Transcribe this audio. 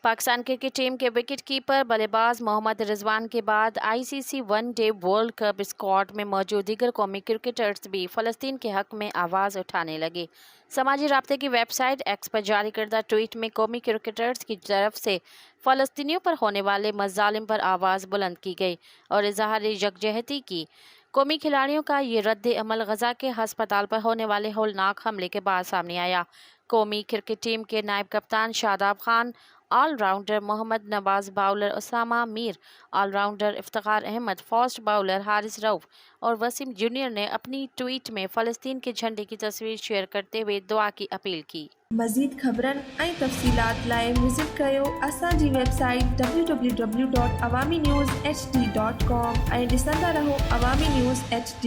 Pakistan cricket team के wicket keeper बल्लेबाज मोहम्मद रिजवान के बाद ICC one day world cup squad में मौजूद दीगर कौमी क्रिकेटर्स भी फ़लस्तीन के हक़ में आवाज़ उठाने लगे। समाजी राब्ते की वेबसाइट एक्स पर जारी करदा ट्वीट में कौमी क्रिकेटर्स की तरफ से फ़लस्तीनियों पर होने वाले मज़ालिम पर आवाज़ बुलंद की गई और इज़हार यकजहती की। कौमी खिलाड़ियों का ये रद्द अमल गजा के हस्पताल पर होने वाले होलनाक हमले के बाद सामने आया। कौमी क्रिकेट टीम के नायब कप्तान Shadab Khan, allrounder Mohammad Nawaz, bowler Usama Mir, allrounder Iftikhar Ahmed, fast bowler Haris Rauf और वसीम जूनियर ने अपनी ट्वीट में फ़लस्तीन के झंडे की तस्वीर शेयर करते हुए दुआ की अपील की। मज़ीद ख़बरनि ऐं तफ़सीलात लाइ विज़िट कयो असांजी वेबसाइट www.awamiNewsHD.com ऐं ॾिसंदा रहो अवामी न्यूज़ HD।